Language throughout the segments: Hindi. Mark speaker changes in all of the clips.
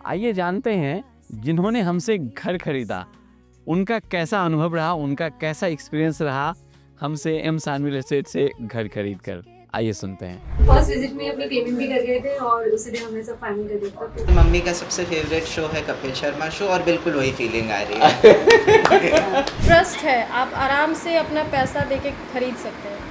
Speaker 1: आइए जानते हैं जिन्होंने हमसे घर खरीदा उनका कैसा अनुभव रहा, उनका कैसा एक्सपीरियंस रहा हमसे एम सानवी रियल एस्टेट से घर खरीद कर। आइए सुनते हैं।
Speaker 2: फर्स्ट विजिट में अपनी पेमेंट भी कर गए थे और उसी दिन हमने सब फाइनल कर दिया था।
Speaker 3: मम्मी का सबसे फेवरेट शो है कपिल शर्मा शो और बिल्कुल वही फीलिंग आ रही है।
Speaker 4: ट्रस्ट है, आप आराम से अपना पैसा देके खरीद सकते हैं।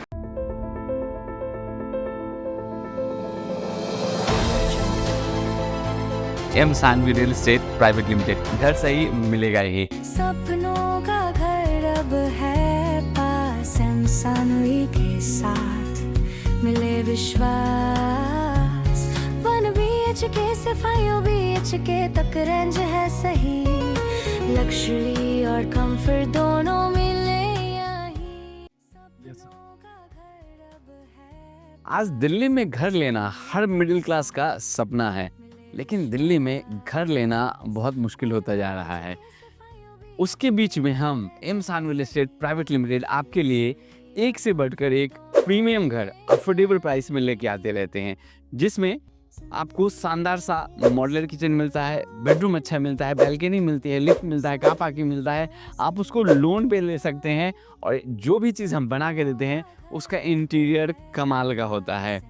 Speaker 1: M Sanvi real estate private limited, घर सही मिलेगा ही।
Speaker 5: सपनों का घर अब है पास, एम सानवी के साथ मिले विश्वास। 1 BHK से 5 BHK तक रेंज है सही, लग्जरी और कंफर्ट दोनों मिले यहीं। सपनों का घर अब है।
Speaker 1: आज दिल्ली में घर लेना हर मिडिल क्लास का सपना है, लेकिन दिल्ली में घर लेना बहुत मुश्किल होता जा रहा है। उसके बीच में हम M Sanvi real estate private limited आपके लिए एक से बढ़कर एक प्रीमियम घर अफोर्डेबल प्राइस में लेके आते रहते हैं, जिसमें आपको शानदार सा मॉड्यूलर किचन मिलता है, बेडरूम अच्छा मिलता है, बैल्कनी मिलती है, लिफ्ट मिलता है, कार पार्किंग मिलता है। आप उसको लोन पे ले सकते हैं और जो भी चीज़ हम बना के देते हैं उसका इंटीरियर कमाल का होता है।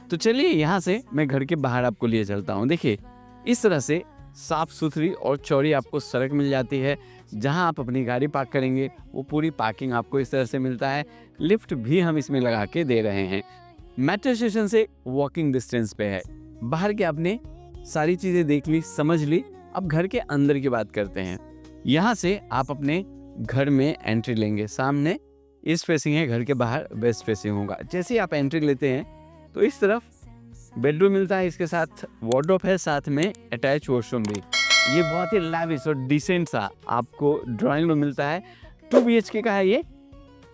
Speaker 1: तो चलिए यहाँ से मैं घर के बाहर आपको लिए चलता हूँ। देखिए इस तरह से साफ़ सुथरी और चौड़ी आपको सड़क मिल जाती है। जहाँ आप अपनी गाड़ी पार्क करेंगे वो पूरी पार्किंग आपको इस तरह से मिलता है। लिफ्ट भी हम इसमें लगा के दे रहे हैं। मेट्रो स्टेशन से वॉकिंग डिस्टेंस पे है। बाहर के आपने सारी चीज़ें देख ली, समझ ली। अब घर के अंदर की बात करते हैं। यहाँ से आप अपने घर में एंट्री लेंगे। सामने ईस्ट फेसिंग है, घर के बाहर वेस्ट फेसिंग होगा। जैसे ही आप एंट्री लेते हैं तो इस तरफ बेडरूम मिलता है, इसके साथ वार्डरोब है, साथ में अटैच वॉशरूम भी। ये बहुत ही लैविश और डिसेंट सा आपको ड्राइंग रूम मिलता है। 2 BHK का है ये।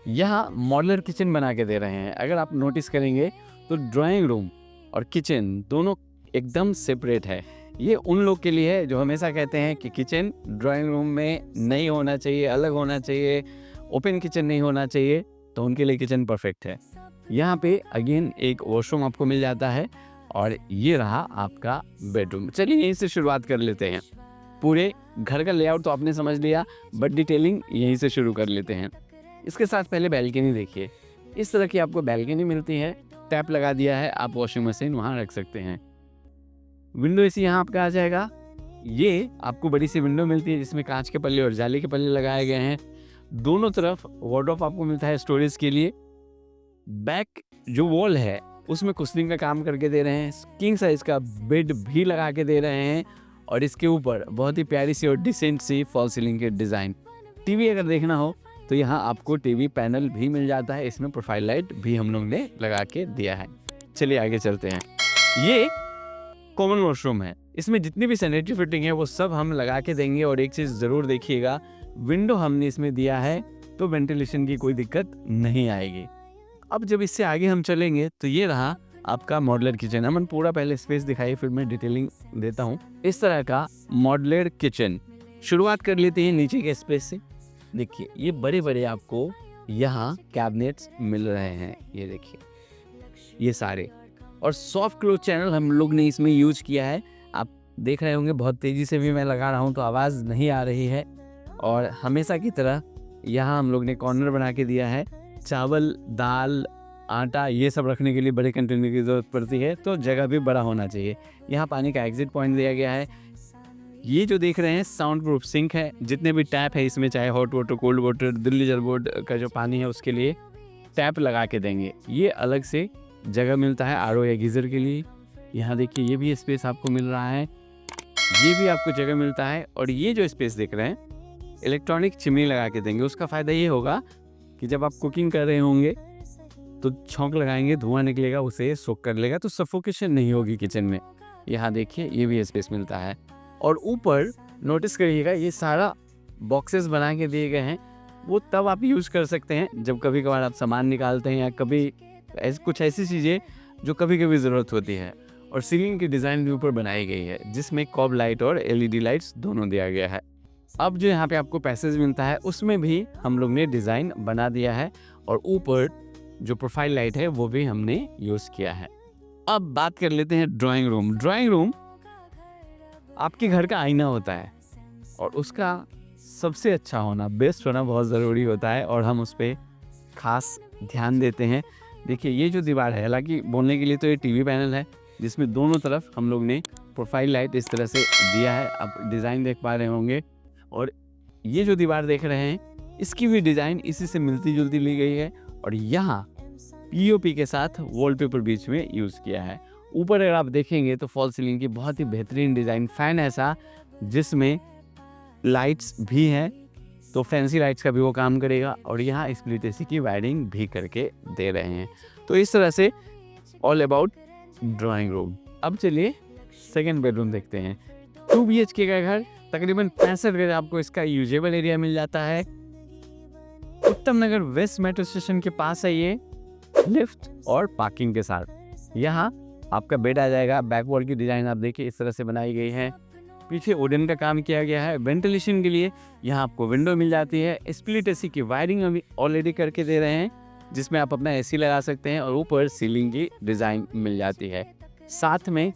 Speaker 1: यहाँ मॉड्यूलर किचन बना के दे रहे हैं। अगर आप नोटिस करेंगे तो ड्राइंग रूम और किचन दोनों एकदम सेपरेट है। ये उन लोग के लिए है जो हमेशा कहते हैं कि किचन ड्राइंग रूम में नहीं होना चाहिए, अलग होना चाहिए, ओपन किचन नहीं होना चाहिए, तो उनके लिए किचन परफेक्ट है। यहाँ पे अगेन एक वॉशरूम आपको मिल जाता है और ये रहा आपका बेडरूम। चलिए यहीं से शुरुआत कर लेते हैं। पूरे घर का लेआउट तो आपने समझ लिया, बट डिटेलिंग यहीं से शुरू कर लेते हैं। इसके साथ पहले बैल्कनी देखिए। इस तरह की आपको बैल्कनी मिलती है। टैप लगा दिया है, आप वॉशिंग मशीन वहाँ रख सकते हैं। विंडो एसी यहाँ आपका आ जाएगा। ये आपको बड़ी सी विंडो मिलती है जिसमें कांच के पल्ले और जाली के पल्ले लगाए गए हैं। दोनों तरफ वार्डरोब आपको मिलता है स्टोरेज के लिए। बैक जो वॉल है उसमें कुशनिंग का काम करके दे रहे हैं। किंग साइज का बेड भी लगा के दे रहे हैं और इसके ऊपर बहुत ही प्यारी सी और डिसेंट सी फॉल सीलिंग के डिज़ाइन। टीवी अगर देखना हो तो यहाँ आपको टीवी पैनल भी मिल जाता है। इसमें प्रोफाइल लाइट भी हम लोग ने लगा के दिया है। चलिए आगे चलते हैं। ये कॉमन वॉशरूम है। इसमें जितनी भी सैनिटरी फिटिंग है वो सब हम लगा के देंगे। और एक चीज़ ज़रूर देखिएगा, विंडो हमने इसमें दिया है तो वेंटिलेशन की कोई दिक्कत नहीं आएगी। अब जब इससे आगे हम चलेंगे तो ये रहा आपका मॉड्यूलर किचन। अमन पूरा पहले स्पेस दिखाइए, फिर मैं डिटेलिंग देता हूँ। इस तरह का मॉड्यूलर किचन। शुरुआत कर लेते हैं नीचे के स्पेस से। देखिए ये बड़े बड़े आपको यहाँ कैबिनेट्स मिल रहे हैं। ये देखिए ये सारे, और सॉफ्ट क्लोज चैनल हम लोग ने इसमें यूज किया है। आप देख रहे होंगे बहुत तेज़ी से भी मैं लगा रहा हूँ तो आवाज़ नहीं आ रही है। और हमेशा की तरह यहाँ हम लोग ने कॉर्नर बना के दिया है। चावल, दाल, आटा ये सब रखने के लिए बड़े कंटेनर की ज़रूरत पड़ती है, तो जगह भी बड़ा होना चाहिए। यहाँ पानी का एग्जिट पॉइंट दिया गया है। ये जो देख रहे हैं साउंड प्रूफ सिंक है। जितने भी टैप है इसमें, चाहे hot water, cold water, Delhi जल बोर्ड का जो पानी है उसके लिए टैप लगा के देंगे। ये अलग से जगह मिलता है आरओ या गीज़र के लिए। यहाँ देखिए ये भी स्पेस आपको मिल रहा है, ये भी आपको जगह मिलता है। और ये जो स्पेस देख रहे हैं इलेक्ट्रॉनिक चिमनी लगा के देंगे। उसका फ़ायदा ये होगा कि जब आप कुकिंग कर रहे होंगे तो छौंक लगाएंगे, धुआं निकलेगा, उसे सोख कर लेगा, तो सफोकेशन नहीं होगी किचन में। यहाँ देखिए ये भी स्पेस मिलता है। और ऊपर नोटिस करिएगा ये सारा बॉक्सेस बना के दिए गए हैं। वो तब आप यूज़ कर सकते हैं जब कभी कभार आप सामान निकालते हैं या कभी कुछ ऐसी चीज़ें जो कभी कभी ज़रूरत होती है। और सीलिंग की डिज़ाइन भी ऊपर बनाई गई है जिसमें कॉब लाइट और LED लाइट्स दोनों दिया गया है। अब जो यहाँ पे आपको पैसेज मिलता है उसमें भी हम लोग ने डिज़ाइन बना दिया है। और ऊपर जो प्रोफाइल लाइट है वो भी हमने यूज़ किया है। अब बात कर लेते हैं ड्राइंग रूम। ड्राइंग रूम आपके घर का आईना होता है और उसका सबसे अच्छा होना, बेस्ट होना बहुत ज़रूरी होता है और हम उस पर खास ध्यान देते हैं। देखिए ये जो दीवार है, हालांकि बोलने के लिए तो ये टीवी पैनल है जिसमें दोनों तरफ हम लोग ने प्रोफाइल लाइट इस तरह से दिया है, आप डिज़ाइन देख पा रहे होंगे। और ये जो दीवार देख रहे हैं इसकी भी डिज़ाइन इसी से मिलती जुलती ली गई है और यहाँ पीओपी के साथ वॉलपेपर बीच में यूज़ किया है। ऊपर अगर आप देखेंगे तो फॉल सीलिंग की बहुत ही बेहतरीन डिज़ाइन, फ़ैन ऐसा जिसमें लाइट्स भी हैं, तो फैंसी लाइट्स का भी वो काम करेगा और यहाँ स्प्लिट एसी की वायरिंग भी करके दे रहे हैं। तो इस तरह से ऑल अबाउट ड्राइंग रूम। अब चलिए सेकेंड बेडरूम देखते हैं। 2 BHK का घर, तकरीबन 65 गज आपको इसका यूजेबल एरिया मिल जाता है। उत्तम नगर वेस्ट मेट्रो स्टेशन के पास है ये, लिफ्ट और पार्किंग के साथ। यहाँ आपका बेड आ जाएगा। बैक वॉल की डिज़ाइन आप देखिए इस तरह से बनाई गई है, पीछे वुडन का काम किया गया है। वेंटिलेशन के लिए यहाँ आपको विंडो मिल जाती है। स्प्लिट एसी की वायरिंग अभी ऑलरेडी करके दे रहे हैं जिसमें आप अपना एसी लगा सकते हैं और ऊपर सीलिंग की डिज़ाइन मिल जाती है। साथ में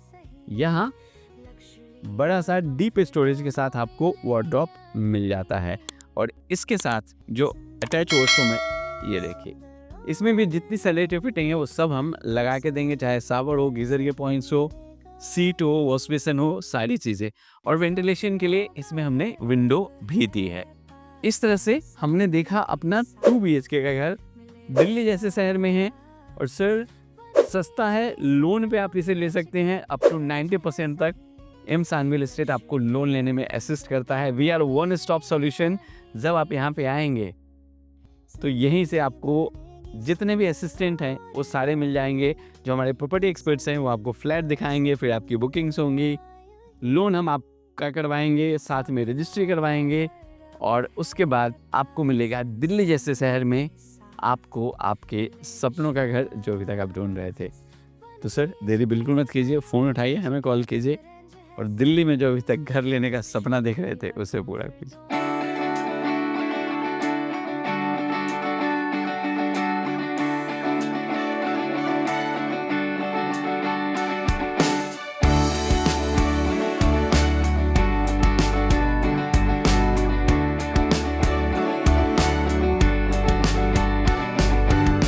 Speaker 1: यहाँ बड़ा सा डीप स्टोरेज के साथ आपको वार्डरोब मिल जाता है और इसके साथ जो अटैच वॉशरूम है ये देखिए, इसमें भी जितनी सैनिटरी फिटिंग है वो सब हम लगा के देंगे, चाहे शावर हो, गीज़र के पॉइंट्स हो, सीट हो, वॉश बेसिन हो, सारी चीज़ें। और वेंटिलेशन के लिए इसमें हमने विंडो भी दी है। इस तरह से हमने देखा अपना 2 BHK का घर दिल्ली जैसे शहर में है और सर सस्ता है, लोन पे आप इसे ले सकते हैं। अप टू 90% तक एम सान रियल एस्टेट आपको लोन लेने में असिस्ट करता है। We are one stop solution. जब आप यहाँ पे आएंगे तो यहीं से आपको जितने भी असिस्टेंट हैं वो सारे मिल जाएंगे। जो हमारे प्रॉपर्टी एक्सपर्ट्स हैं वो आपको फ्लैट दिखाएंगे, फिर आपकी बुकिंग्स होंगी, लोन हम आपका करवाएंगे, साथ में रजिस्ट्री करवाएंगे और उसके बाद आपको मिलेगा दिल्ली जैसे शहर में आपको आपके सपनों का घर जो अभी तक आप ढूंढ रहे थे। तो सर देरी बिल्कुल मत कीजिए, फ़ोन उठाइए, हमें कॉल कीजिए और दिल्ली में जो अभी तक घर लेने का सपना देख रहे थे उसे पूरा कीजिए।